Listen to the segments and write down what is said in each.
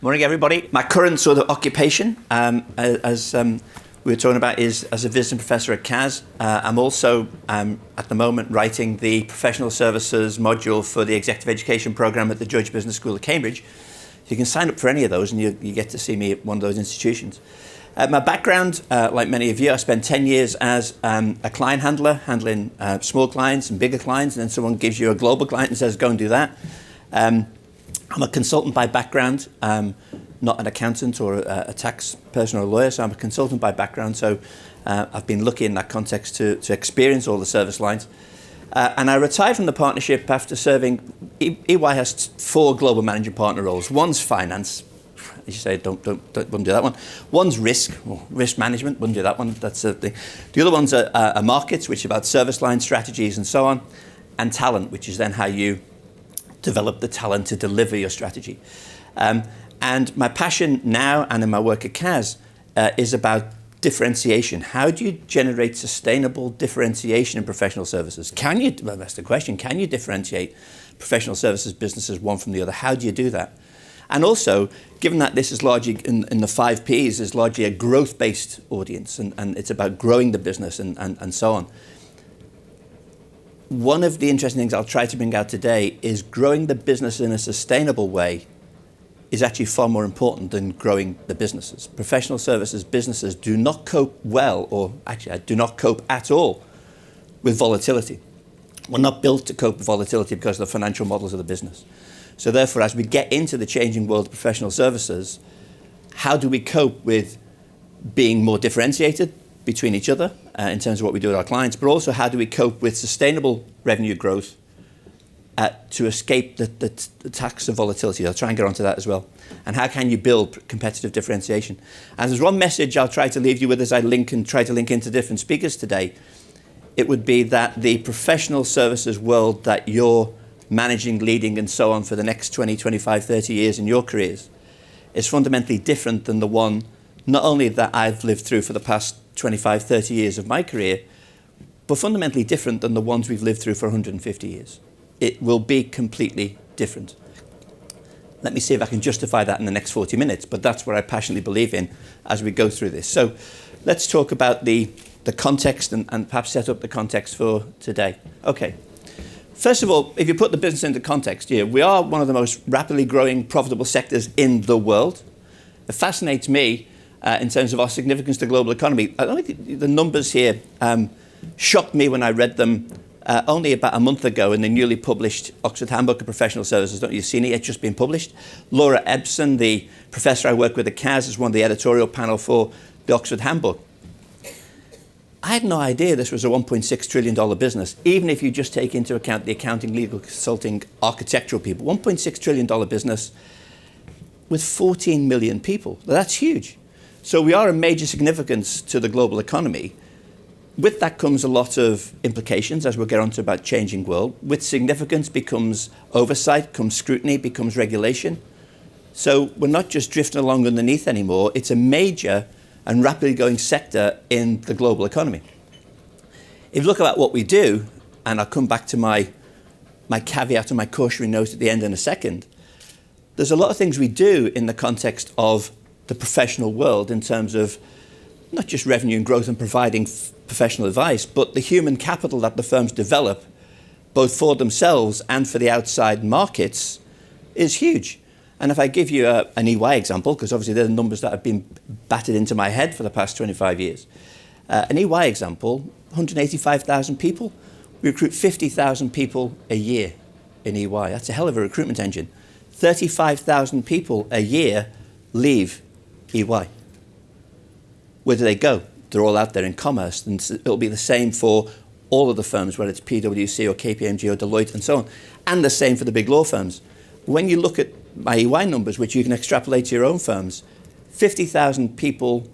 Morning, everybody. My current sort of occupation, as we were talking about, is as a visiting professor at CAS. I'm also, at the moment, writing the professional services module for the executive education program at the Judge Business School of Cambridge. You can sign up for any of those and you get to see me at one of those institutions. My background, like many of you, I spent 10 years as a client handler, handling small clients and bigger clients, and then someone gives you a global client and says, go and do that. I'm a consultant by background, not an accountant or a tax person or a lawyer, so I'm a consultant by background. So I've been lucky in that context to experience all the service lines. And I retired from the partnership after serving. EY has 4 global managing partner roles. One's finance, as you say, wouldn't do that one. One's risk management, wouldn't do that one. That's the thing. The other ones are markets, which is about service line strategies and so on, and talent, which is then how you develop the talent to deliver your strategy. And my passion now and in my work at CAS is about differentiation. How do you generate sustainable differentiation in professional services? Well, that's the question. Can you differentiate professional services businesses one from the other? How do you do that? And also, given that this is largely, in the 5 Ps, is largely a growth-based audience, and it's about growing the business and so on. One of the interesting things I'll try to bring out today is growing the business in a sustainable way is actually far more important than growing the businesses. Professional services businesses do not cope well, or actually do not cope at all, with volatility. We're not built to cope with volatility because of the financial models of the business. So therefore, as we get into the changing world of professional services, how do we cope with being more differentiated between each other in terms of what we do with our clients, but also how do we cope with sustainable revenue growth to escape the tax of volatility? I'll try and get onto that as well. And how can you build competitive differentiation? And there's one message I'll try to leave you with as I try to link into different speakers today. It would be that the professional services world that you're managing, leading, and so on for the next 20, 25, 30 years in your careers is fundamentally different than the one not only that I've lived through for the past 25, 30 years of my career, but fundamentally different than the ones we've lived through for 150 years. It will be completely different. Let me see if I can justify that in the next 40 minutes, but that's what I passionately believe in as we go through this. So let's talk about the context and perhaps set up the context for today. Okay. First of all, if you put the business into context here, we are one of the most rapidly growing profitable sectors in the world. It fascinates me in terms of our significance to the global economy. I don't think the numbers here shocked me when I read them only about a month ago in the newly published Oxford Handbook of Professional Services. Don't you see it? It's just been published. Laura Ebson, the professor I work with at CAS, is one of the editorial panel for the Oxford Handbook. I had no idea this was a $1.6 trillion business, even if you just take into account the accounting, legal, consulting, architectural people. $1.6 trillion business with 14 million people. That's huge. So we are a major significance to the global economy. With that comes a lot of implications, as we'll get onto, about changing world. With significance becomes oversight, comes scrutiny, becomes regulation. So we're not just drifting along underneath anymore. It's a major and rapidly growing sector in the global economy. If you look at what we do, and I'll come back to my caveat and my cautionary note at the end in a second, there's a lot of things we do in the context of the professional world in terms of not just revenue and growth and providing professional advice, but the human capital that the firms develop, both for themselves and for the outside markets, is huge. And if I give you an EY example, because obviously they're the numbers that have been battered into my head for the past 25 years. An EY example, 185,000 people. We recruit 50,000 people a year in EY. That's a hell of a recruitment engine. 35,000 people a year leave EY. Where do they go? They're all out there in commerce, and it'll be the same for all of the firms, whether it's PwC or KPMG or Deloitte and so on, and the same for the big law firms. When you look at my EY numbers, which you can extrapolate to your own firms, 50,000 people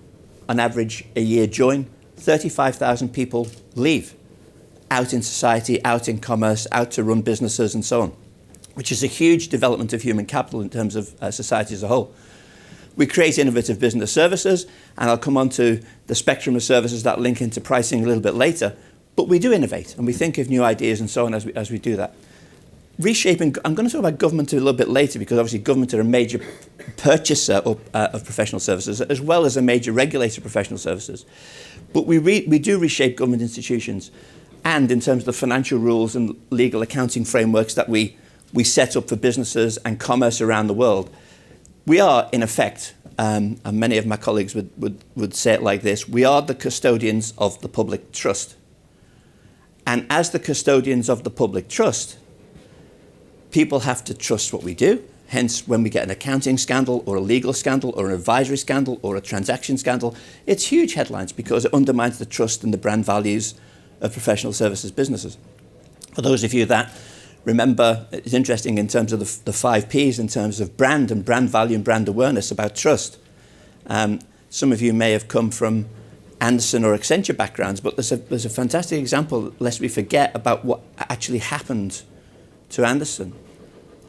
on average a year join, 35,000 people leave, out in society, out in commerce, out to run businesses and so on, which is a huge development of human capital in terms of society as a whole. We create innovative business services, and I'll come on to the spectrum of services that link into pricing a little bit later, but we do innovate, and we think of new ideas and so on as we do that. reshaping, I'm going to talk about government a little bit later, because obviously government are a major purchaser of professional services, as well as a major regulator of professional services. But we do reshape government institutions, and in terms of the financial rules and legal accounting frameworks that we set up for businesses and commerce around the world. We are, in effect, and many of my colleagues would say it like this, we are the custodians of the public trust. And as the custodians of the public trust, people have to trust what we do. Hence, when we get an accounting scandal or a legal scandal or an advisory scandal or a transaction scandal, it's huge headlines because it undermines the trust and the brand values of professional services businesses. For those of you that remember, it's interesting in terms of the 5 Ps, in terms of brand and brand value and brand awareness about trust. Some of you may have come from Anderson or Accenture backgrounds, but there's a fantastic example, lest we forget, about what actually happened to Anderson,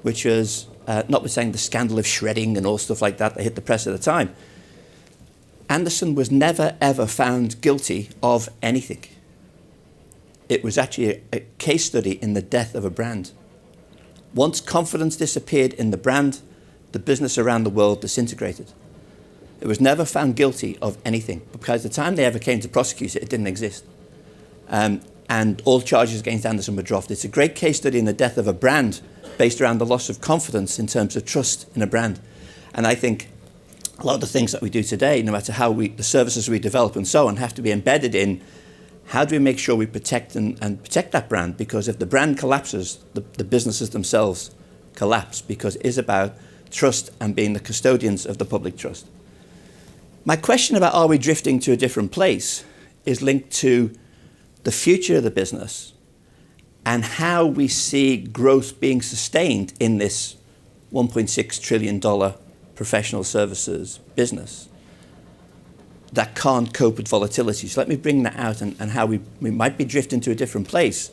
which was, notwithstanding the scandal of shredding and all stuff like that hit the press at the time, Anderson was never ever found guilty of anything. It was actually a case study in the death of a brand. Once confidence disappeared in the brand, the business around the world disintegrated. It was never found guilty of anything, because the time they ever came to prosecute it, it didn't exist. And all charges against Anderson were dropped. It's a great case study in the death of a brand based around the loss of confidence in terms of trust in a brand. And I think a lot of the things that we do today, no matter how the services we develop and so on, have to be embedded in how do we make sure we protect and protect that brand? Because if the brand collapses, the businesses themselves collapse, because it is about trust and being the custodians of the public trust. My question about are we drifting to a different place is linked to the future of the business and how we see growth being sustained in this $1.6 trillion professional services business that can't cope with volatility. So let me bring that out and how we might be drifting to a different place.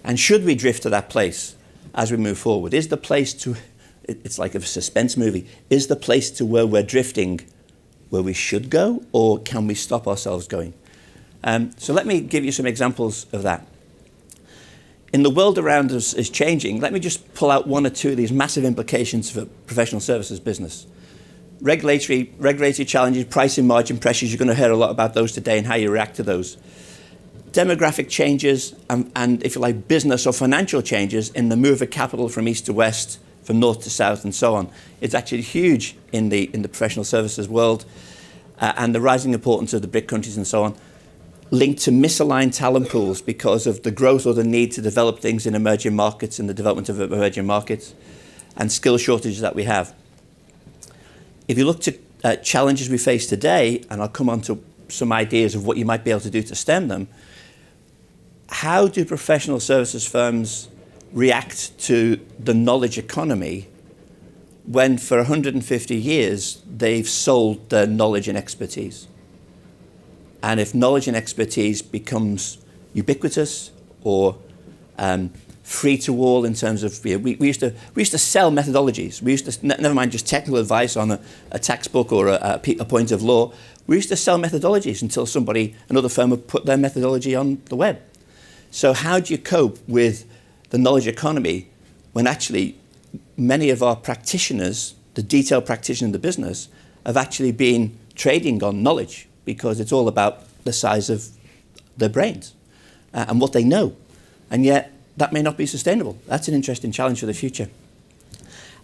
And should we drift to that place as we move forward? Is the place to, it's like a suspense movie, is the place to where we're drifting where we should go, or can we stop ourselves going? So let me give you some examples of that. In the world around us is changing. Let me just pull out 1 or 2 of these massive implications for professional services business. Regulatory challenges, pricing margin pressures, you're going to hear a lot about those today and how you react to those. Demographic changes and if you like, business or financial changes in the move of capital from east to west, from north to south and so on. It's actually huge in the professional services world, and the rising importance of the BRIC countries and so on, linked to misaligned talent pools because of the growth or the need to develop things in emerging markets and the development of emerging markets, and skill shortages that we have. If you look to challenges we face today, and I'll come on to some ideas of what you might be able to do to stem them, how do professional services firms react to the knowledge economy when for 150 years they've sold their knowledge and expertise? And if knowledge and expertise becomes ubiquitous or free to all in terms of, we used to sell methodologies. We used to, never mind just technical advice on a textbook or a point of law, we used to sell methodologies until another firm would put their methodology on the web. So how do you cope with the knowledge economy when actually many of our practitioners, the detailed practitioners in the business, have actually been trading on knowledge, because it's all about the size of their brains and what they know. And yet that may not be sustainable. That's an interesting challenge for the future.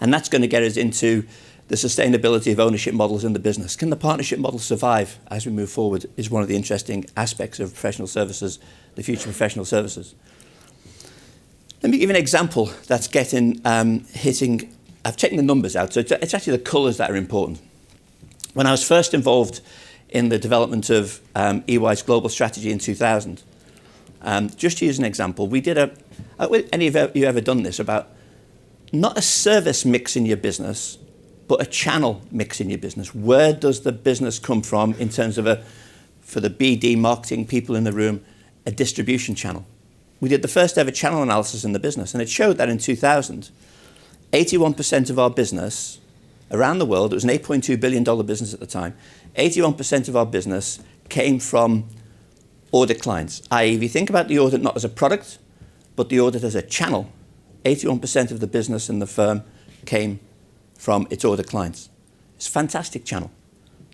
And that's going to get us into the sustainability of ownership models in the business. Can the partnership model survive as we move forward is one of the interesting aspects of professional services, the future of professional services. Let me give you an example that's hitting, I've taken the numbers out, so it's actually the colours that are important. When I was first involved in the development of EY's global strategy in 2000, just to use an example, we did any of you ever done this, about not a service mix in your business, but a channel mix in your business? Where does the business come from in terms of for the BD marketing people in the room, a distribution channel? We did the first ever channel analysis in the business, and it showed that in 2000, 81% of our business around the world, it was an $8.2 billion business at the time, 81% of our business came from audit clients. I.e., if you think about the audit not as a product, but the audit as a channel, 81% of the business in the firm came from its audit clients. It's a fantastic channel.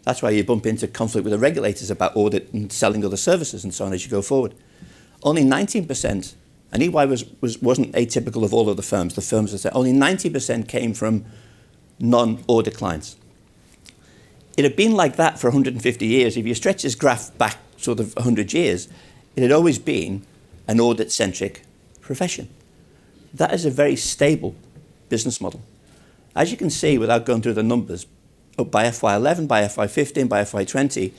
That's why you bump into conflict with the regulators about audit and selling other services and so on as you go forward. Only 19%, and EY wasn't atypical of all of the firms. The firms that said only 90% came from non-audit clients. It had been like that for 150 years. If you stretch this graph back sort of 100 years, it had always been an audit-centric profession. That is a very stable business model. As you can see, without going through the numbers, by FY11, by FY15, by FY20,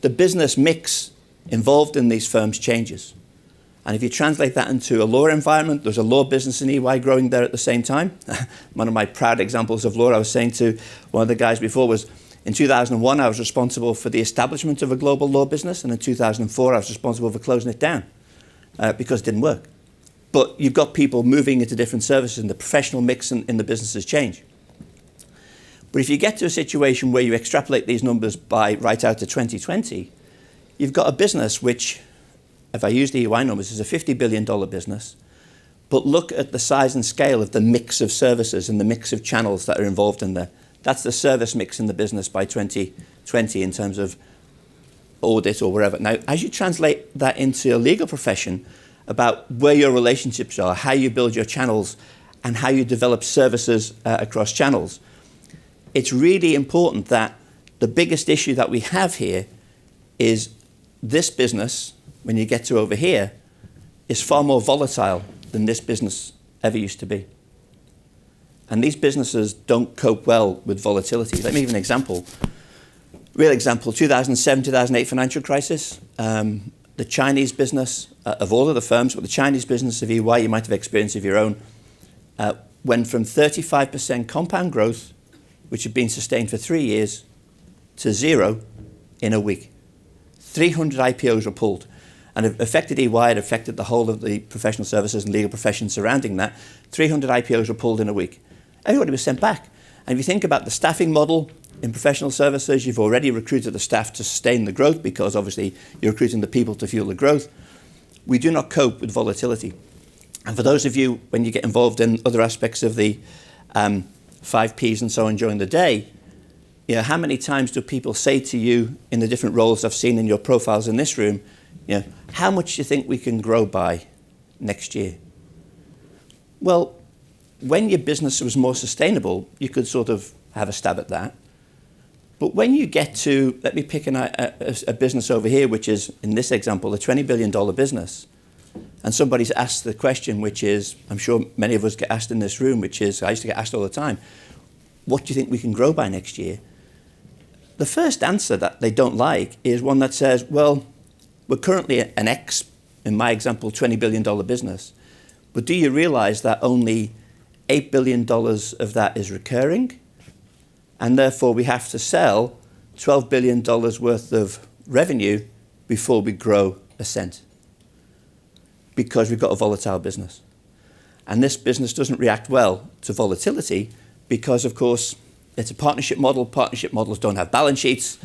the business mix involved in these firms changes. And if you translate that into a law environment, there's a law business in EY growing there at the same time. One of my proud examples of law, I was saying to one of the guys before, was in 2001, I was responsible for the establishment of a global law business, and in 2004, I was responsible for closing it down because it didn't work. But you've got people moving into different services, and the professional mix in the businesses change. But if you get to a situation where you extrapolate these numbers by right out to 2020, you've got a business which, if I use the EY numbers, is a $50 billion business. But look at the size and scale of the mix of services and the mix of channels that are involved in there. That's the service mix in the business by 2020 in terms of audit or wherever. Now, as you translate that into a legal profession about where your relationships are, how you build your channels, and how you develop services across channels, it's really important that the biggest issue that we have here is this business, when you get to over here, is far more volatile than this business ever used to be. And these businesses don't cope well with volatility. Let me give you an example. Real example, 2007, 2008 financial crisis. The Chinese business, of all of the firms, but the Chinese business of EY, you might have experienced of your own, went from 35% compound growth, which had been sustained for 3 years, to 0 in a week. 300 IPOs were pulled. And it affected EY, it affected the whole of the professional services and legal profession surrounding that. 300 IPOs were pulled in a week. Everybody was sent back. And if you think about the staffing model in professional services, you've already recruited the staff to sustain the growth because obviously you're recruiting the people to fuel the growth. We do not cope with volatility. And for those of you, when you get involved in other aspects of the 5 Ps and so on during the day, you know, how many times do people say to you in the different roles I've seen in your profiles in this room, you know, how much do you think we can grow by next year? Well, when your business was more sustainable, you could sort of have a stab at that. But when you get to, let me pick a business over here, which is, in this example, a $20 billion business, and somebody's asked the question, which is, I'm sure many of us get asked in this room, which is, I used to get asked all the time, what do you think we can grow by next year? The first answer that they don't like is one that says, well, we're currently an X, in my example, $20 billion business. But do you realize that only $8 billion of that is recurring? And therefore, we have to sell $12 billion worth of revenue before we grow a cent. Because we've got a volatile business. And this business doesn't react well to volatility because, of course, it's a partnership model. Partnership models don't have balance sheets.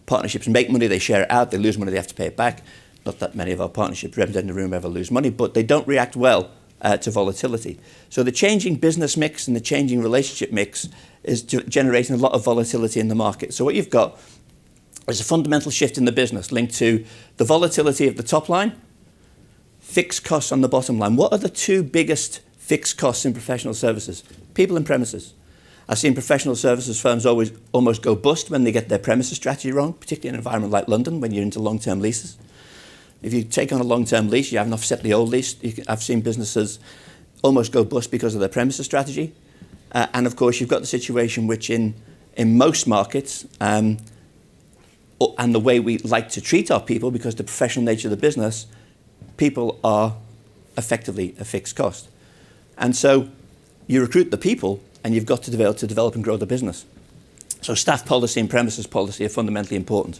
Partnerships make money, they share it out. They lose money, they have to pay it back. Not that many of our partnerships represented in the room ever lose money, but they don't react well to volatility. So the changing business mix and the changing relationship mix is generating a lot of volatility in the market. So what you've got is a fundamental shift in the business linked to the volatility of the top line, fixed costs on the bottom line. What are the 2 biggest fixed costs in professional services? People and premises. I've seen professional services firms almost go bust when they get their premises strategy wrong, particularly in an environment like London when you're into long-term leases. If you take on a long-term lease, you haven't offset the old lease. I've seen businesses almost go bust because of their premises strategy. And of course, you've got the situation which in most markets, and the way we like to treat our people, because the professional nature of the business, people are effectively a fixed cost. And so you recruit the people, and you've got to be able to develop and grow the business. So staff policy and premises policy are fundamentally important.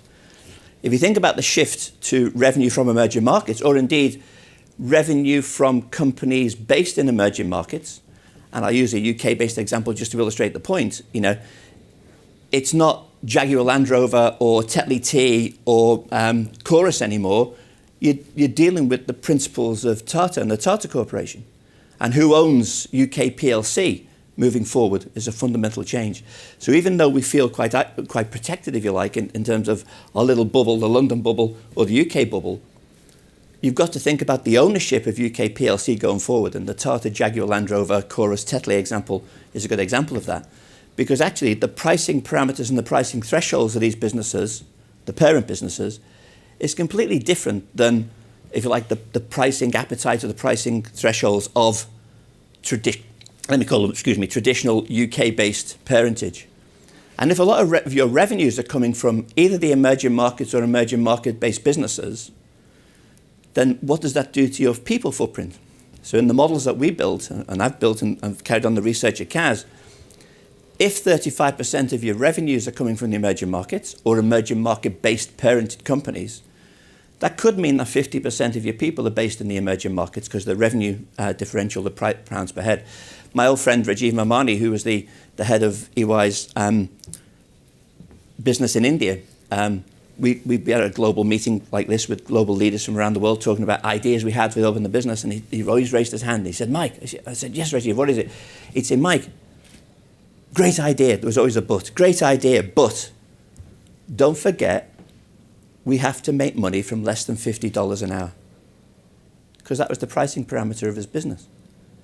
If you think about the shift to revenue from emerging markets, or indeed revenue from companies based in emerging markets, and I'll use a UK-based example just to illustrate the point, you know, it's not Jaguar Land Rover or Tetley Tea or Chorus anymore. You're dealing with the principles of Tata and the Tata Corporation. And who owns UK PLC moving forward is a fundamental change. So even though we feel quite protected, if you like, in terms of our little bubble, the London bubble or the UK bubble, you've got to think about the ownership of UK PLC going forward. And the Tata Jaguar Land Rover Chorus Tetley example is a good example of that. Because actually the pricing parameters and the pricing thresholds of these businesses, the parent businesses, is completely different than, if you like, the pricing appetite or the pricing thresholds of traditional UK-based parentage. And if a lot of your revenues are coming from either the emerging markets or emerging market-based businesses, then what does that do to your people footprint? So in the models that we built, and I've built and I've carried on the research at CAS, if 35% of your revenues are coming from the emerging markets or emerging market-based parented companies, that could mean that 50% of your people are based in the emerging markets because the revenue differential, the pounds per head. My old friend Rajiv Mamani, who was the head of EY's business in India, we had a global meeting like this with global leaders from around the world talking about ideas we had to open the business, and he always raised his hand. He said, Mike, I said, yes, Rajiv, what is it? He'd say, Mike, great idea. There was always a but. Great idea, but don't forget, we have to make money from less than $50 an hour. Because that was the pricing parameter of his business.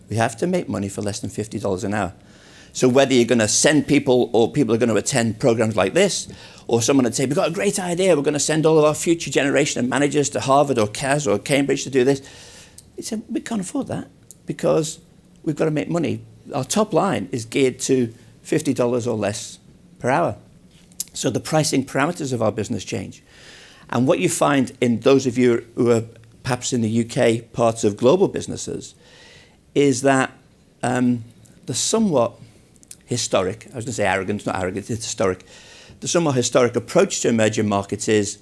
We have to make money for less than $50 an hour. So whether you're going to send people or people are going to attend programs like this, or someone would say, we've got a great idea, we're going to send all of our future generation of managers to Harvard or CAS or Cambridge to do this. He said, we can't afford that because we've got to make money. Our top line is geared to $50 or less per hour. So the pricing parameters of our business change. And what you find in those of you who are perhaps in the UK parts of global businesses is that the somewhat historic, I was going to say arrogant, not arrogant, it's historic. The somewhat historic approach to emerging markets is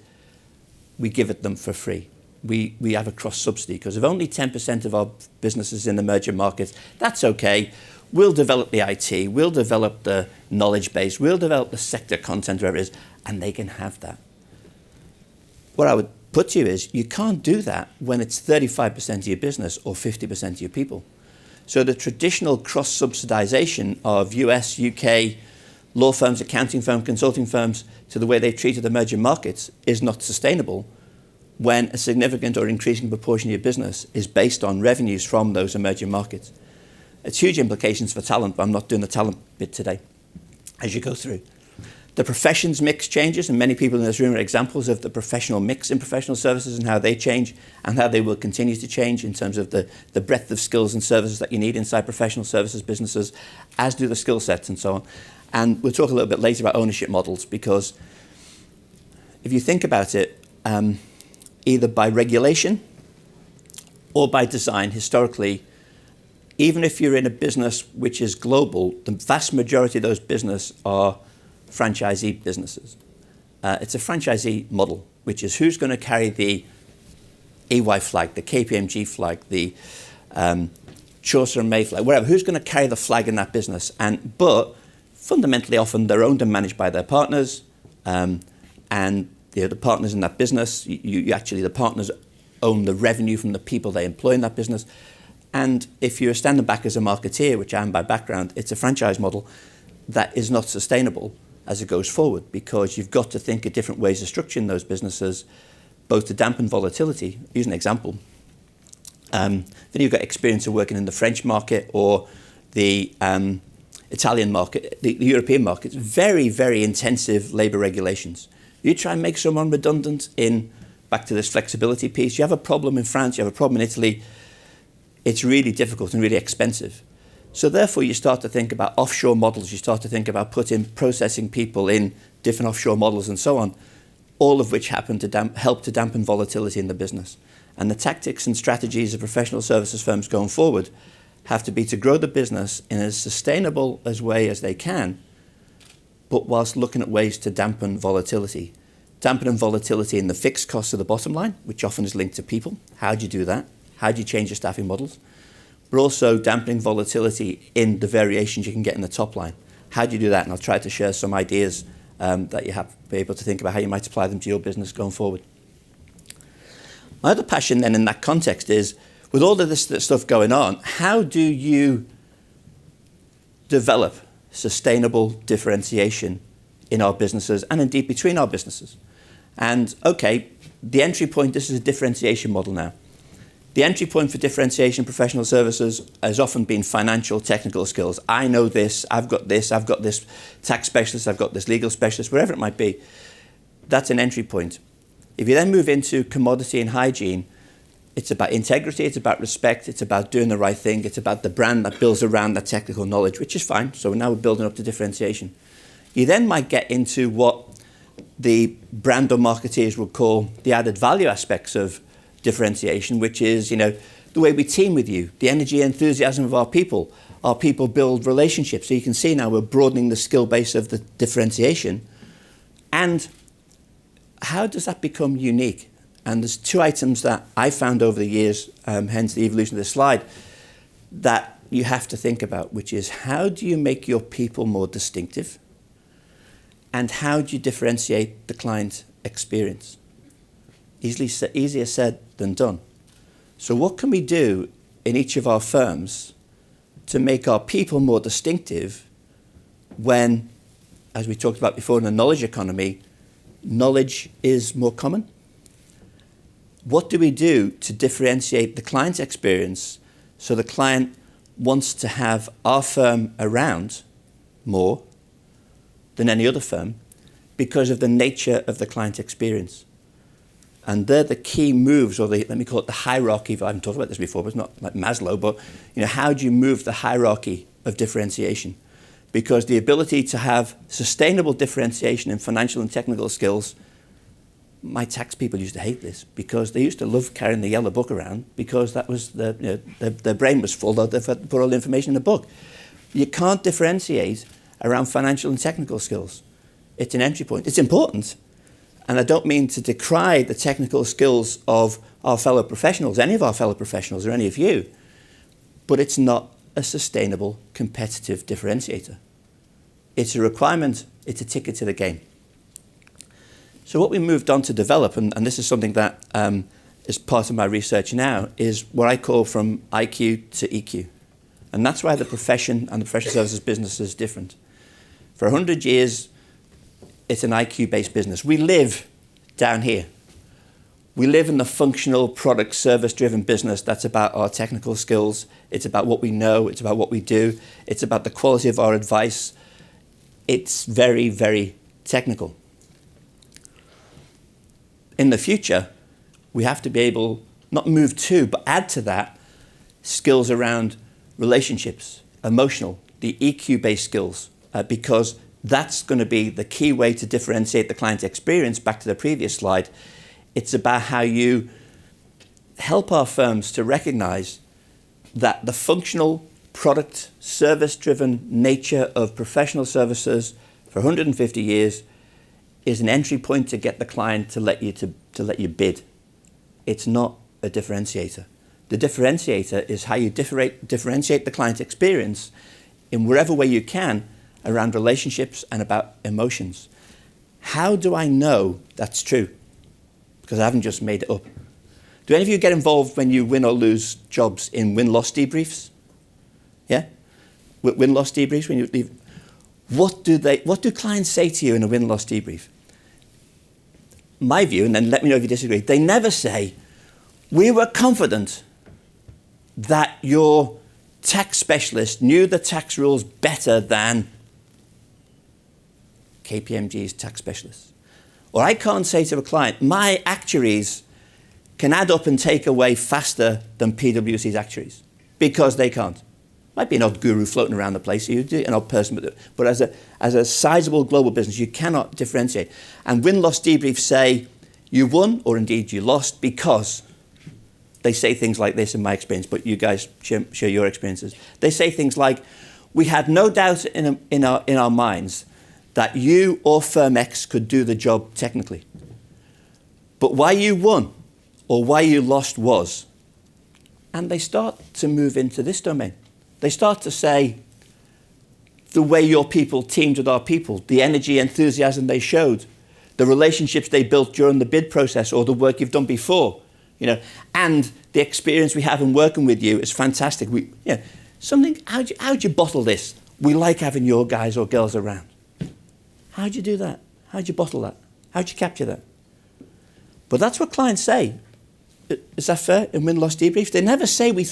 we give it them for free. We have a cross-subsidy because if only 10% of our businesses in emerging markets, that's okay. We'll develop the IT, we'll develop the knowledge base, we'll develop the sector content, wherever it is, and they can have that. What I would put to you is you can't do that when it's 35% of your business or 50% of your people. So the traditional cross-subsidization of US, UK, law firms, accounting firms, consulting firms to the way they've treated emerging markets is not sustainable when a significant or increasing proportion of your business is based on revenues from those emerging markets. It's huge implications for talent, but I'm not doing the talent bit today as you go through. The professions mix changes, and many people in this room are examples of the professional mix in professional services and how they change and how they will continue to change in terms of the breadth of skills and services that you need inside professional services businesses, as do the skill sets and so on. And we'll talk a little bit later about ownership models, because if you think about it, either by regulation or by design, historically, even if you're in a business which is global, the vast majority of those businesses are franchisee businesses. It's a franchisee model, which is who's going to carry the EY flag, the KPMG flag, the Chaucer and May flag, whatever. Who's going to carry the flag in that business? But fundamentally, often they're owned and managed by their partners, and the partners in that business. You actually, the partners own the revenue from the people they employ in that business. And if you're standing back as a marketeer, which I am by background, it's a franchise model that is not sustainable as it goes forward, because you've got to think of different ways of structuring those businesses, both to dampen volatility. Use an example. Then you've got experience of working in the French market or the Italian market, the European markets, very, very intensive labour regulations. You try and make someone redundant back to this flexibility piece, you have a problem in France, you have a problem in Italy, it's really difficult and really expensive. So therefore you start to think about offshore models, you start to think about putting processing people in different offshore models and so on, all of which happen to help to dampen volatility in the business. And the tactics and strategies of professional services firms going forward have to be to grow the business in as sustainable a way as they can, but whilst looking at ways to dampen volatility. Dampening volatility in the fixed costs of the bottom line, which often is linked to people. How do you do that? How do you change your staffing models? But also dampening volatility in the variations you can get in the top line. How do you do that? And I'll try to share some ideas that you have be able to think about how you might apply them to your business going forward. My other passion then in that context is with all of this stuff going on, how do you develop sustainable differentiation in our businesses and indeed between our businesses? And okay, the entry point, this is a differentiation model now. The entry point for differentiation professional services has often been financial, technical skills. I know this, I've got this tax specialist, I've got this legal specialist, wherever it might be. That's an entry point. If you then move into commodity and hygiene, it's about integrity, it's about respect, it's about doing the right thing, it's about the brand that builds around that technical knowledge, which is fine. So now we're building up to differentiation. You then might get into what the brand or marketeers would call the added value aspects of differentiation, which is, the way we team with you, the energy and enthusiasm of our people. Our people build relationships. So you can see now we're broadening the skill base of the differentiation. And how does that become unique? And there's two items that I found over the years, hence the evolution of this slide, that you have to think about, which is how do you make your people more distinctive? And how do you differentiate the client experience? Easier said than done. So what can we do in each of our firms to make our people more distinctive when, as we talked about before in the knowledge economy, knowledge is more common? What do we do to differentiate the client's experience so the client wants to have our firm around more than any other firm because of the nature of the client experience? And they're the key moves, or let me call it the hierarchy. I haven't talked about this before, but it's not like Maslow, but how do you move the hierarchy of differentiation? Because the ability to have sustainable differentiation in financial and technical skills, my tax people used to hate this because they used to love carrying the yellow book around because that was their brain was full, they'd put all the information in the book. You can't differentiate around financial and technical skills. It's an entry point. It's important. And I don't mean to decry the technical skills of our fellow professionals, any of our fellow professionals or any of you, but it's not a sustainable competitive differentiator. It's a requirement, it's a ticket to the game. So what we moved on to develop, and this is something that is part of my research now, is what I call from IQ to EQ. And that's why the profession and the professional services business is different. For 100 years, it's an IQ-based business. We live down here. We live in the functional, product, service-driven business that's about our technical skills. It's about what we know. It's about what we do. It's about the quality of our advice. It's very, very technical. In the future, we have to be able, not move to, but add to that skills around relationships, emotional, the EQ-based skills, because that's going to be the key way to differentiate the client experience. Back to the previous slide, it's about how you help our firms to recognize that the functional, product, service-driven nature of professional services for 150 years is an entry point to get the client to let you bid. It's not a differentiator. The differentiator is how you differentiate the client experience in wherever way you can around relationships and about emotions. How do I know that's true? Because I haven't just made it up. Do any of you get involved when you win or lose jobs in win-loss debriefs? Yeah? Win-loss debriefs when you leave. What do clients say to you in a win-loss debrief? My view, and then let me know if you disagree, they never say, we were confident that your tax specialist knew the tax rules better than KPMG's tax specialist. Or I can't say to a client, my actuaries can add up and take away faster than PwC's actuaries, because they can't. Might be an odd guru floating around the place, an odd person, but as a sizable global business, you cannot differentiate. And win-loss debriefs say you won, or indeed you lost, because they say things like this in my experience, but you guys share your experiences. They say things like, we had no doubt in our minds that you or firm X could do the job technically. But why you won or why you lost was. And they start to move into this domain. They start to say the way your people teamed with our people, the energy, enthusiasm they showed, the relationships they built during the bid process or the work you've done before, and The experience we have in working with you is fantastic. How'd you bottle this? We like having your guys or girls around. How'd you do that? How'd you bottle that? How'd you capture that? But that's what clients say. Is that fair? In win-loss debriefs, they never say we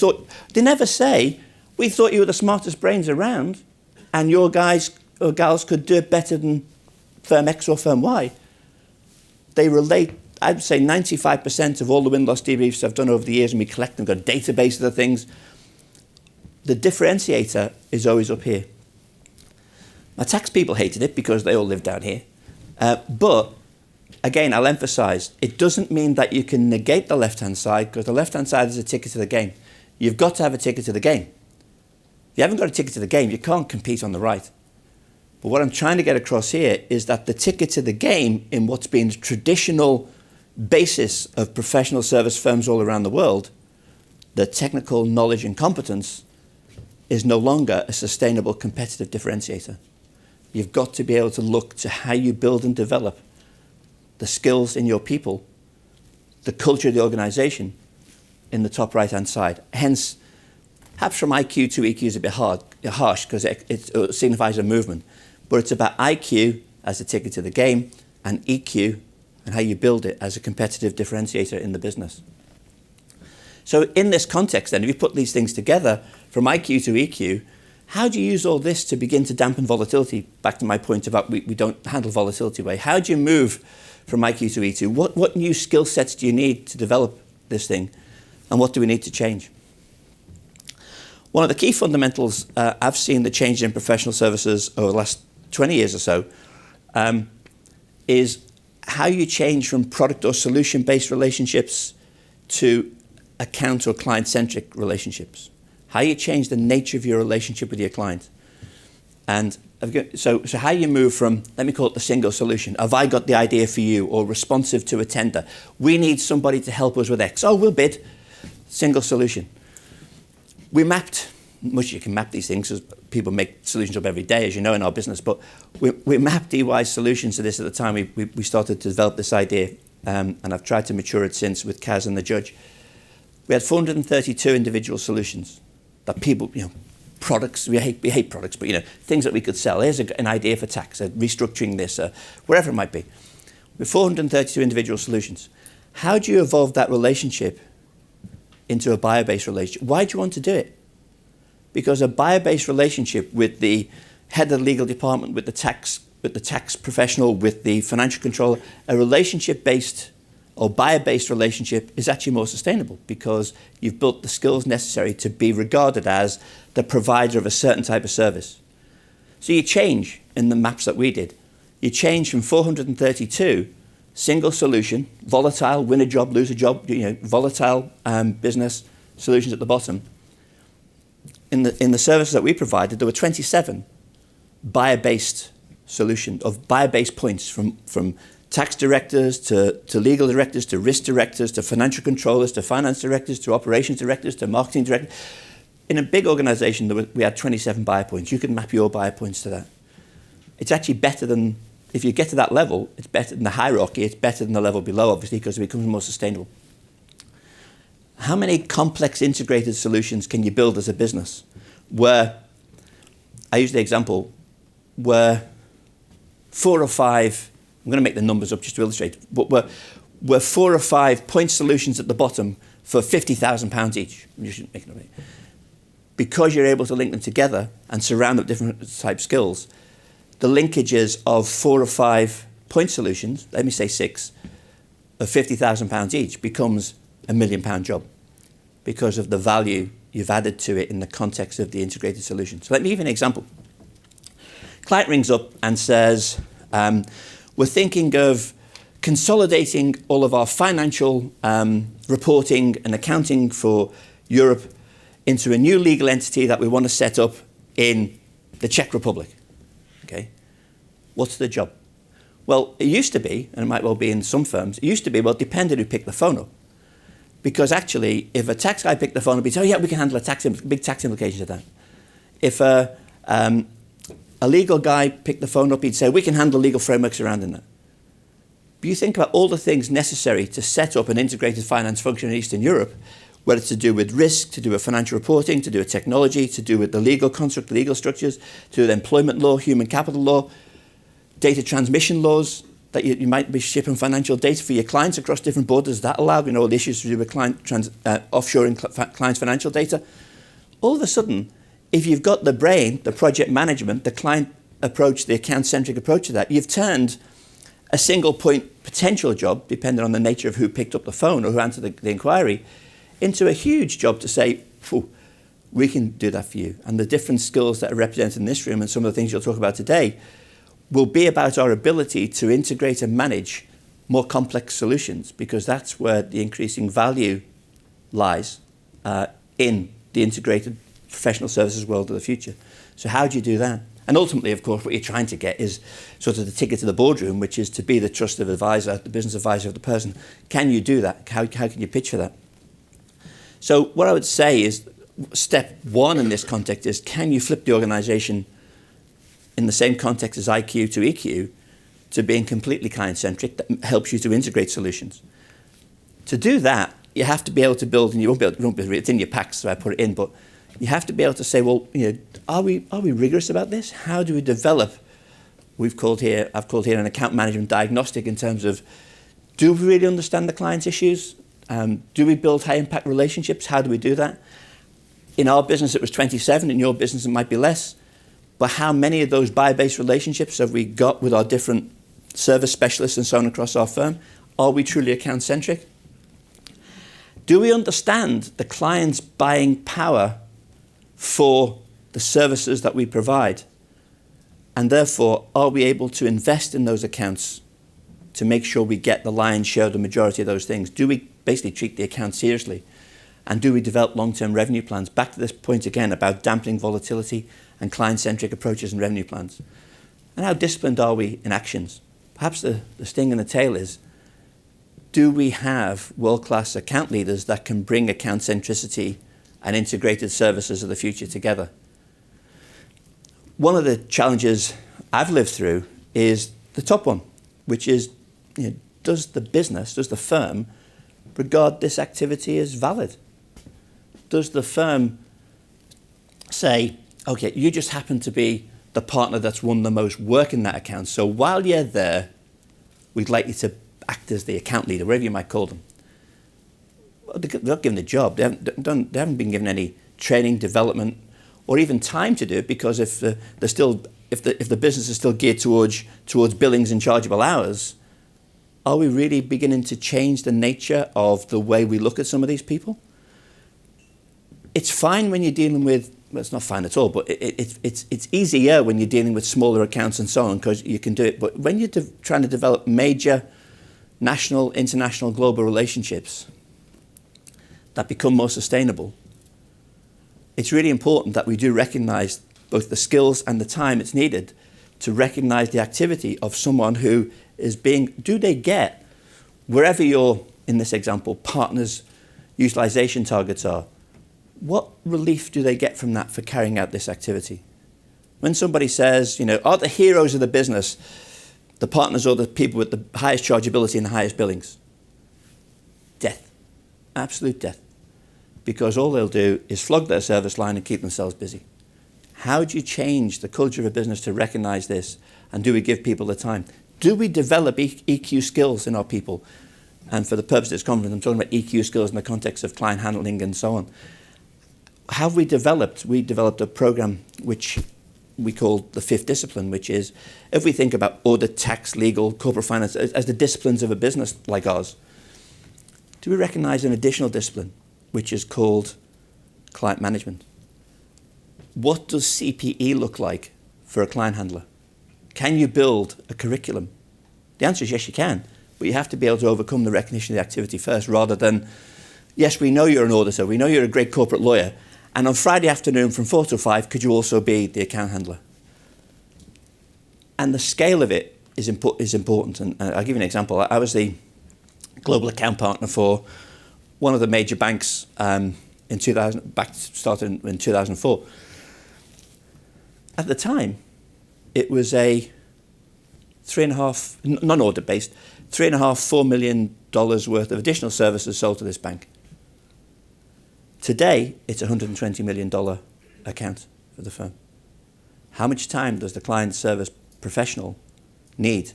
thought you were the smartest brains around, and your guys or gals could do it better than firm X or firm Y. They relate. I'd say 95% of all the win-loss debriefs I've done over the years, and we collect them, got a database of the things. The differentiator is always up here. My tax people hated it because they all live down here. But again, I'll emphasize, it doesn't mean that you can negate the left-hand side, because the left-hand side is a ticket to the game. You've got to have a ticket to the game. If you haven't got a ticket to the game, you can't compete on the right. But what I'm trying to get across here is that the ticket to the game in what's been the traditional basis of professional service firms all around the world, the technical knowledge and competence, is no longer a sustainable competitive differentiator. You've got to be able to look to how you build and develop the skills in your people, the culture of the organization in the top right-hand side. Hence, perhaps from IQ to EQ is a bit harsh because it signifies a movement. But it's about IQ as a ticket to the game and EQ and how you build it as a competitive differentiator in the business. So in this context then, if you put these things together from IQ to EQ, how do you use all this to begin to dampen volatility? Back to my point about we don't handle volatility well. How do you move from IQ to EQ? What new skill sets do you need to develop this thing? And what do we need to change? One of the key fundamentals I've seen the change in professional services over the last 20 years or so is how you change from product or solution-based relationships to account or client-centric relationships. How you change the nature of your relationship with your client. And so how you move from, let me call it the single solution. Have I got the idea for you? Or responsive to a tender. We need somebody to help us with X. Oh, we'll bid. Single solution. We mapped, much you can map these things because people make solutions up every day, as you know, in our business, but we mapped EY's solutions to this at the time we started to develop this idea, and I've tried to mature it since with Kaz and the judge. We had 432 individual solutions that people, products, we hate products, but things that we could sell. Here's an idea for tax, restructuring this, wherever it might be. With 432 individual solutions. How do you evolve that relationship into a buyer-based relationship? Why do you want to do it? Because a buyer-based relationship with the head of the legal department, with the tax professional, with the financial controller, a relationship-based or buyer-based relationship is actually more sustainable because you've built the skills necessary to be regarded as the provider of a certain type of service. So you change in the maps that we did. You change from 432 single solution, volatile, win a job, lose a job, volatile business solutions at the bottom. In the services that we provided, there were 27 buyer-based solutions of buyer-based points from tax directors to legal directors to risk directors to financial controllers to finance directors to operations directors to marketing directors. In a big organization, we had 27 buyer points. You can map your buyer points to that. It's actually better than, if you get to that level, it's better than the hierarchy, it's better than the level below, obviously, because it becomes more sustainable. How many complex integrated solutions can you build as a business where, I use the example, where 4 or 5, I'm going to make the numbers up just to illustrate, but where 4 or 5 point solutions at the bottom for £50,000 each. You should make it up. Because you're able to link them together and surround them with different type skills, the linkages of 4 or 5 point solutions, let me say 6, of £50,000 each becomes £1 million job because of the value you've added to it in the context of the integrated solution. So let me give you an example. Client rings up and says, we're thinking of consolidating all of our financial reporting and accounting for Europe into a new legal entity that we want to set up in the Czech Republic. Okay, what's the job? Well, it used to be, and it might well be in some firms, it used to be, well, it depended who picked the phone up. Because actually, if a tax guy picked the phone up, he'd say, oh yeah, we can handle big tax implications of that. If a legal guy picked the phone up, he'd say, we can handle legal frameworks surrounding that. But you think about all the things necessary to set up an integrated finance function in Eastern Europe, whether it's to do with risk, to do with financial reporting, to do with technology, to do with the legal construct, the legal structures, to do with employment law, human capital law, data transmission laws, that you might be shipping financial data for your clients across different borders. That allowed, all the issues to do with offshoring clients' financial data. All of a sudden, if you've got the brain, the project management, the client approach, the account-centric approach to that, you've turned a single point potential job, depending on the nature of who picked up the phone or who answered the inquiry, into a huge job to say, we can do that for you. And the different skills that are represented in this room and some of the things you'll talk about today will be about our ability to integrate and manage more complex solutions, because that's where the increasing value lies in the integrated professional services world of the future. So how do you do that? And ultimately, of course, what you're trying to get is sort of the ticket to the boardroom, which is to be the trusted advisor, the business advisor of the person. Can you do that? How can you pitch for that? So what I would say is step one in this context is, can you flip the organization in the same context as IQ to EQ to being completely client-centric that helps you to integrate solutions? To do that, you have to be able to build, and you won't be able to, it's in your packs, so I put it in, but you have to be able to say, well, are we rigorous about this? How do we develop? I've called here an account management diagnostic in terms of, do we really understand the client's issues? Do we build high-impact relationships? How do we do that? In our business, it was 27. In your business, it might be less. But how many of those buyer-based relationships have we got with our different service specialists and so on across our firm? Are we truly account-centric? Do we understand the client's buying power for the services that we provide? And therefore, are we able to invest in those accounts to make sure we get the lion's share of the majority of those things? Do we basically treat the account seriously? And do we develop long-term revenue plans? Back to this point again about dampening volatility and client-centric approaches and revenue plans. And how disciplined are we in actions? Perhaps the sting in the tail is, do we have world-class account leaders that can bring account centricity and integrated services of the future together? One of the challenges I've lived through is the top one, which is, does the firm regard this activity as valid? Does the firm say, okay, you just happen to be the partner that's won the most work in that account, so while you're there, we'd like you to act as the account leader, whatever you might call them. Well, they're not given a job. They haven't been given any training, development, or even time to do it, because if the business is still geared towards billings and chargeable hours, are we really beginning to change the nature of the way we look at some of these people? It's fine when you're dealing with, well, it's not fine at all, but it's easier when you're dealing with smaller accounts and so on, because you can do it. But when you're trying to develop major national, international, global relationships that become more sustainable, it's really important that we do recognize both the skills and the time it's needed to recognize the activity of someone who is do they get, wherever your, in this example, partners' utilization targets are, what relief do they get from that for carrying out this activity? When somebody says, are the heroes of the business the partners or the people with the highest chargeability and the highest billings? Death. Absolute death. Because all they'll do is flog their service line and keep themselves busy. How do you change the culture of a business to recognize this? And do we give people the time? Do we develop EQ skills in our people? And for the purpose of this conference, I'm talking about EQ skills in the context of client handling and so on. Have we developed? We developed a program which we call the fifth discipline, which is, if we think about audit, tax, legal, corporate finance as the disciplines of a business like ours, do we recognize an additional discipline, which is called client management? What does CPE look like for a client handler? Can you build a curriculum? The answer is yes, you can, but you have to be able to overcome the recognition of the activity first, rather than, yes, we know you're an auditor, we know you're a great corporate lawyer, and on Friday afternoon from 4 to 5, could you also be the account handler? And the scale of it is important. And I'll give you an example. I was the global account partner for one of the major banks started in 2004. At the time, it was a non-audit based, $3.5–4 million worth of additional services sold to this bank. Today, it's a $120 million account for the firm. How much time does the client service professional need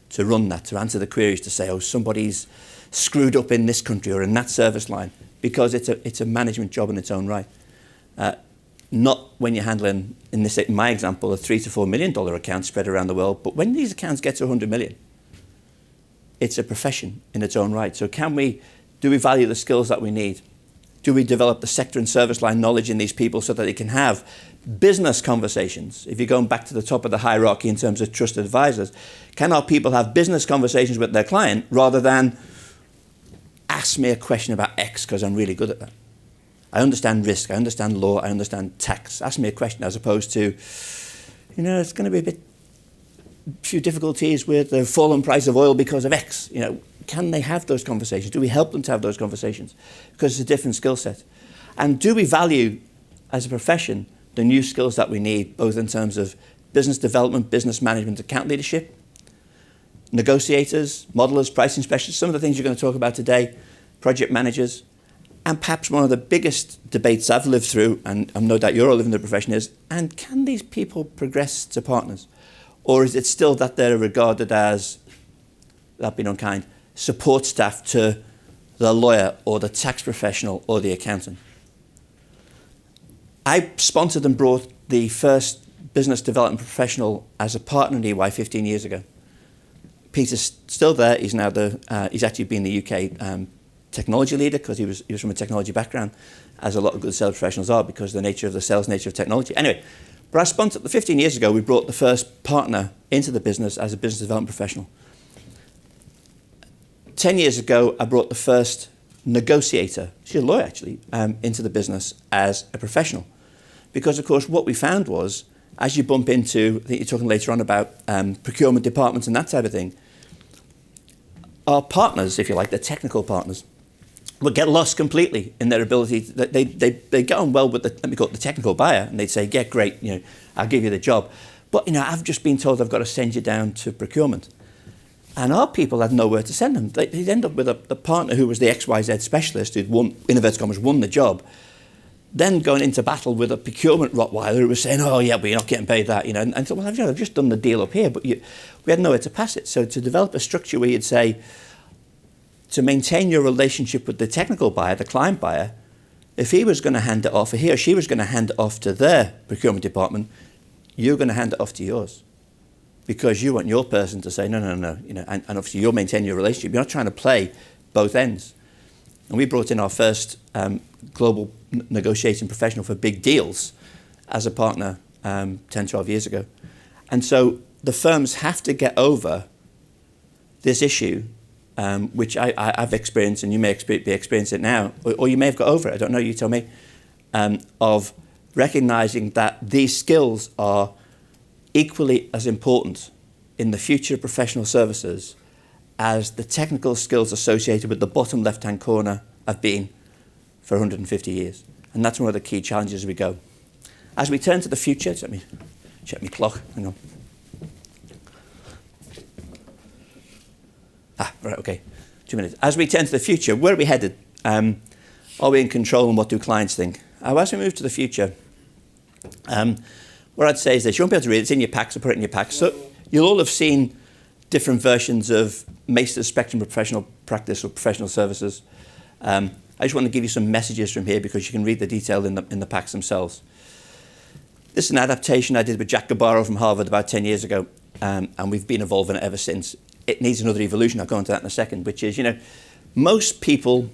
to run that, to answer the queries, to say, oh, somebody's screwed up in this country or in that service line? Because it's a management job in its own right. Not when you're handling, in my example, a $3 to $4 million account spread around the world, but when these accounts get to 100 million, it's a profession in its own right. So do we value the skills that we need? Do we develop the sector and service line knowledge in these people so that they can have business conversations? If you're going back to the top of the hierarchy in terms of trusted advisors, can our people have business conversations with their client rather than ask me a question about X because I'm really good at that? I understand risk, I understand law, I understand tax. Ask me a question as opposed to, it's going to be a few difficulties with the fallen price of oil because of X. Can they have those conversations? Do we help them to have those conversations? Because it's a different skill set. And do we value, as a profession, the new skills that we need, both in terms of business development, business management, account leadership, negotiators, modelers, pricing specialists, some of the things you're going to talk about today, project managers, and perhaps one of the biggest debates I've lived through, and I'm no doubt you're all living the profession, is, and can these people progress to partners? Or is it still that they're regarded as, without being unkind, support staff to the lawyer or the tax professional or the accountant? I sponsored and brought the first business development professional as a partner in EY 15 years ago. Peter's still there. He's now he's actually been the UK technology leader because he was from a technology background, as a lot of good sales professionals are because of the nature of the sales nature of technology. Anyway, but I sponsored, 15 years ago, we brought the first partner into the business as a business development professional. 10 years ago, I brought the first negotiator, she's a lawyer actually, into the business as a professional. Because of course, what we found was, as you bump into, I think you're talking later on about procurement departments and that type of thing, our partners, if you like, the technical partners, would get lost completely in their ability. They get on well with let me call it the technical buyer, and they'd say, yeah, great, I'll give you the job. But I've just been told I've got to send you down to procurement. And our people had nowhere to send them. They'd end up with a partner who was the XYZ specialist who'd won, in inverted commas, won the job, then going into battle with a procurement Rottweiler who was saying, oh yeah, but you're not getting paid that, And I thought, well, I've just done the deal up here, but we had nowhere to pass it. So to develop a structure where you'd say, to maintain your relationship with the technical buyer, the client buyer, if he was going to hand it off, or he or she was going to hand it off to their procurement department, you're going to hand it off to yours. Because you want your person to say, no, and obviously you're maintaining your relationship. You're not trying to play both ends. And we brought in our first global negotiating professional for big deals as a partner 10, 12 years ago. And so the firms have to get over this issue, which I've experienced, and you may be experiencing it now, or you may have got over it, I don't know, you tell me, of recognizing that these skills are equally as important in the future of professional services as the technical skills associated with the bottom left-hand corner have been for 150 years. And that's one of the key challenges as we go. As we turn to the future, let me check my clock, hang on. Right, okay, 2 minutes. As we turn to the future, where are we headed? Are we in control, and what do clients think? As we move to the future, what I'd say is this: you won't be able to read it, it's in your packs, I'll put it in your packs. So you'll all have seen different versions of Master's Spectrum of Professional Practice or Professional Services. I just want to give you some messages from here because you can read the detail in the packs themselves. This is an adaptation I did with Jack Gabaro from Harvard about 10 years ago, and we've been evolving it ever since. It needs another evolution, I'll go into that in a second, which is, most people,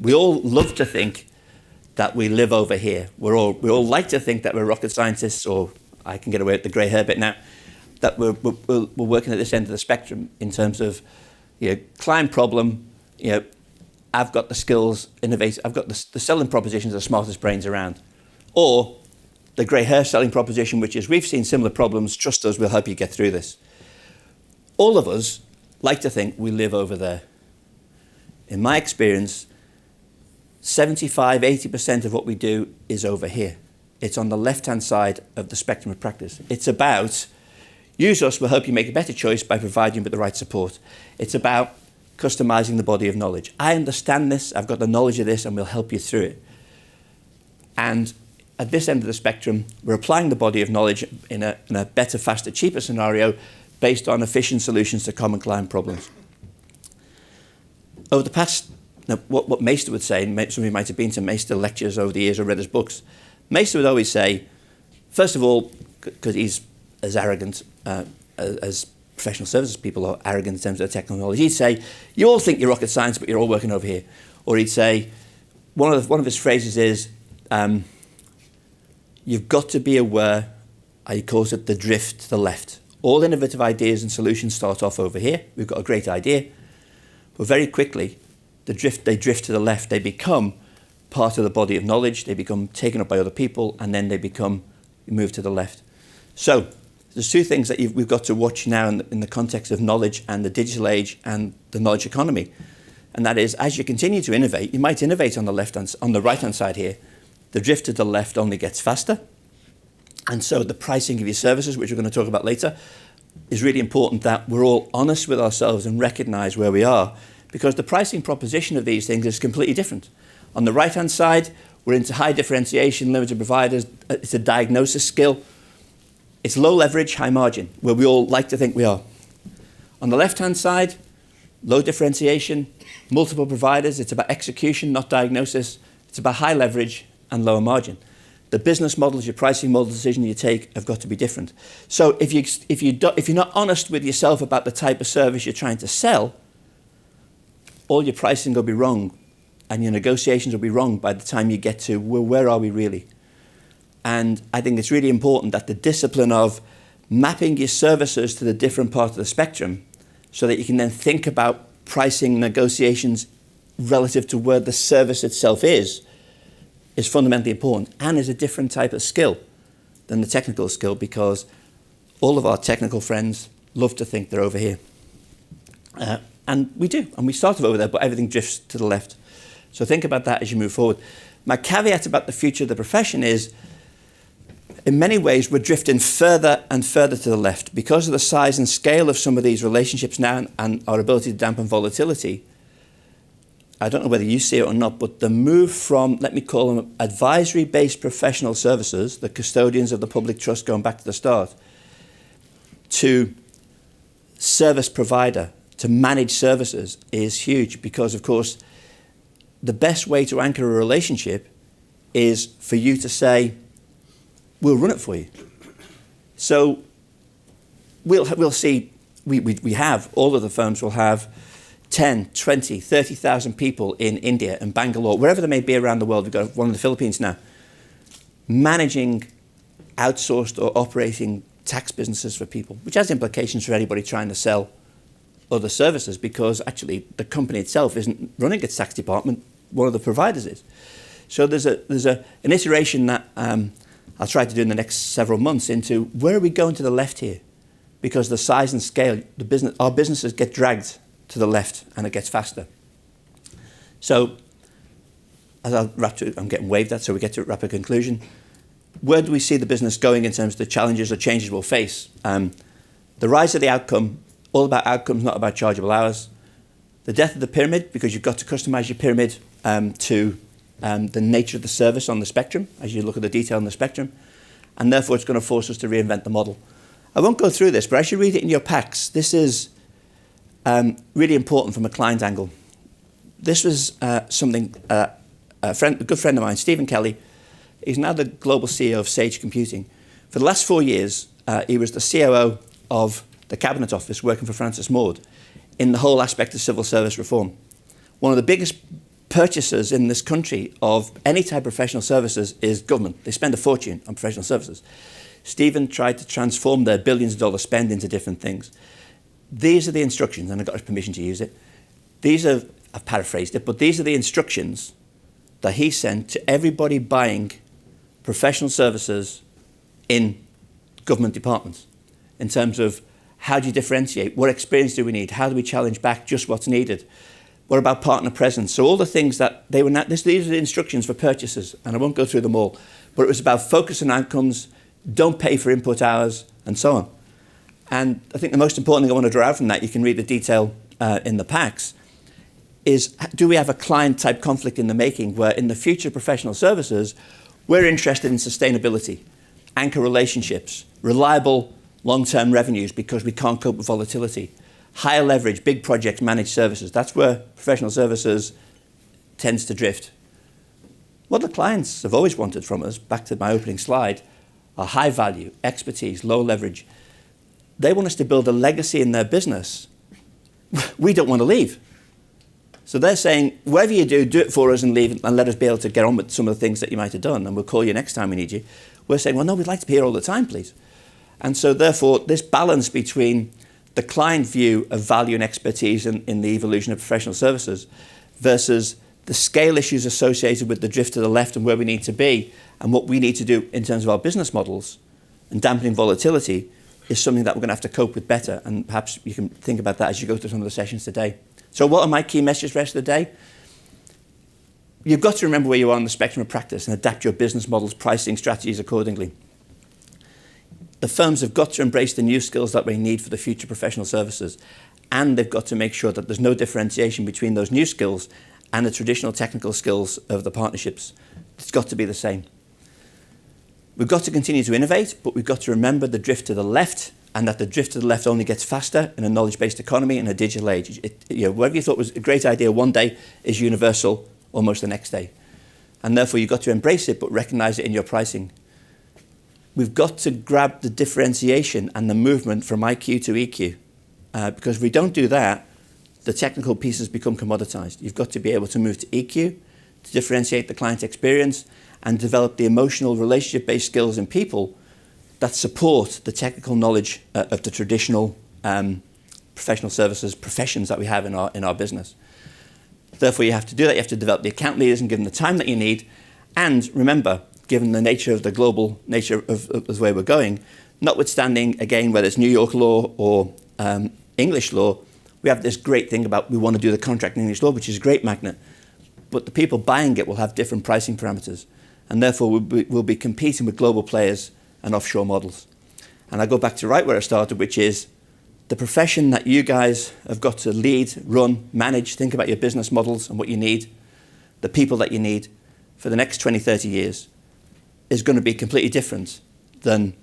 we all love to think that we live over here. We all like to think that we're rocket scientists, or I can get away with the grey hair bit now, that we're working at this end of the spectrum in terms of, client problem, I've got the skills, innovate, I've got the selling propositions of the smartest brains around. Or the grey hair selling proposition, which is, we've seen similar problems, trust us, we'll help you get through this. All of us like to think we live over there. In my experience, 75–80% of what we do is over here. It's on the left-hand side of the spectrum of practice. It's about, use us, we'll help you make a better choice by providing you with the right support. It's about customizing the body of knowledge. I understand this, I've got the knowledge of this, and we'll help you through it. And at this end of the spectrum, we're applying the body of knowledge in a better, faster, cheaper scenario based on efficient solutions to common client problems. Over the past, what Meister would say, and some of you might have been to Meister lectures over the years or read his books, Meister would always say, first of all, because he's as arrogant as professional services people are arrogant in terms of their technical knowledge, he'd say, you all think you're rocket science, but you're all working over here. Or he'd say, one of his phrases is, you've got to be aware, he calls it the drift to the left. All innovative ideas and solutions start off over here. We've got a great idea. But very quickly, they drift to the left. They become part of the body of knowledge. They become taken up by other people, and then they move to the left. So there's two things that we've got to watch now in the context of knowledge and the digital age and the knowledge economy. And that is, as you continue to innovate, you might innovate on the right-hand side here. The drift to the left only gets faster. And so the pricing of your services, which we're going to talk about later, is really important that we're all honest with ourselves and recognize where we are, because the pricing proposition of these things is completely different. On the right-hand side, we're into high differentiation, limited providers. It's a diagnosis skill. It's low leverage, high margin, where we all like to think we are. On the left-hand side, low differentiation, multiple providers. It's about execution, not diagnosis. It's about high leverage and lower margin. The business models, your pricing model decision you take have got to be different. So if you're not honest with yourself about the type of service you're trying to sell, all your pricing will be wrong and your negotiations will be wrong by the time you get to, well, where are we really? And I think it's really important that the discipline of mapping your services to the different part of the spectrum so that you can then think about pricing negotiations relative to where the service itself is fundamentally important and is a different type of skill than the technical skill, because all of our technical friends love to think they're over here. And we do, and we start over there, but everything drifts to the left. So think about that as you move forward. My caveat about the future of the profession is, in many ways, we're drifting further and further to the left because of the size and scale of some of these relationships now and our ability to dampen volatility. I don't know whether you see it or not, but the move from, let me call them advisory-based professional services, the custodians of the public trust going back to the start, to service provider, to manage services is huge because, of course, the best way to anchor a relationship is for you to say, we'll run it for you. So we'll see, we have, all of the firms will have 10, 20, 30,000 people in India and Bangalore, wherever they may be around the world. We've got one in the Philippines now, managing outsourced or operating tax businesses for people, which has implications for anybody trying to sell other services, because actually the company itself isn't running its tax department, one of the providers is. So there's an iteration that I'll try to do in the next several months into where are we going to the left here, because the size and scale, our businesses get dragged to the left and it gets faster. So as I'll wrap to, I'm getting waved at, so we get to a rapid conclusion. Where do we see the business going in terms of the challenges or changes we'll face? The rise of the outcome, all about outcomes, not about chargeable hours. The death of the pyramid, because you've got to customize your pyramid to the nature of the service on the spectrum, as you look at the detail on the spectrum. And therefore, it's going to force us to reinvent the model. I won't go through this, but as you read it in your packs, this is really important from a client angle. This was something a good friend of mine, Stephen Kelly. He's now the global CEO of Sage Computing. For the last 4 years, he was the COO of the Cabinet Office, working for Francis Maude in the whole aspect of civil service reform. One of the biggest purchasers in this country of any type of professional services is government. They spend a fortune on professional services. Stephen tried to transform their billions of dollars spend into different things. These are the instructions, and I got his permission to use it. I've paraphrased it, but these are the instructions that he sent to everybody buying professional services in government departments in terms of how do you differentiate, what experience do we need, how do we challenge back just what's needed, what about partner presence. So all the things that they were not, these are the instructions for purchasers, and I won't go through them all, but it was about focus on outcomes, don't pay for input hours, and so on. And I think the most important thing I want to draw out from that, you can read the detail in the packs, is do we have a client-type conflict in the making where in the future professional services, We're interested in sustainability, anchor relationships, reliable long-term revenues because we can't cope with volatility, higher leverage, big projects, managed services. That's where professional services tends to drift. What the clients have always wanted from us, back to my opening slide, are high value, expertise, low leverage. They want us to build a legacy in their business. We don't want to leave. So they're saying, whatever you do it for us and leave and let us be able to get on with some of the things that you might have done, and we'll call you next time we need you. We're saying, well, no, we'd like to be here all the time, please. And so therefore, this balance between the client view of value and expertise in the evolution of professional services versus the scale issues associated with the drift to the left and where we need to be and what we need to do in terms of our business models and dampening volatility is something that we're going to have to cope with better. And perhaps you can think about that as you go through some of the sessions today. So what are my key messages for the rest of the day? You've got to remember where you are on the spectrum of practice and adapt your business models, pricing strategies accordingly. The firms have got to embrace the new skills that we need for the future professional services, and they've got to make sure that there's no differentiation between those new skills and the traditional technical skills of the partnerships. It's got to be the same. We've got to continue to innovate, but we've got to remember the drift to the left, and that the drift to the left only gets faster in a knowledge-based economy in a digital age. Whatever you thought was a great idea one day is universal almost the next day. And therefore, you've got to embrace it, but recognize it in your pricing. We've got to grab the differentiation and the movement from IQ to EQ. Because if we don't do that, the technical pieces become commoditized. You've got to be able to move to EQ, to differentiate the client experience, and develop the emotional relationship-based skills in people that support the technical knowledge of the traditional professional services professions that we have in our business. Therefore, you have to do that. You have to develop the account leaders and give them the time that you need. And remember, given the nature of the global nature of the way we're going, notwithstanding, again, whether it's New York law or English law, we have this great thing about we want to do the contract in English law, which is a great magnet. But the people buying it will have different pricing parameters. And therefore, we'll be competing with global players and offshore models. And I go back to right where I started, which is the profession that you guys have got to lead, run, manage, think about your business models and what you need, the people that you need for the next 20, 30 years is going to be completely different than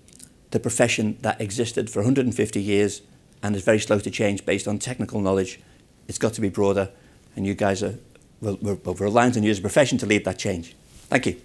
the profession that existed for 150 years and is very slow to change based on technical knowledge. It's got to be broader, and you guys we're reliant on you as a profession to lead that change. Thank you.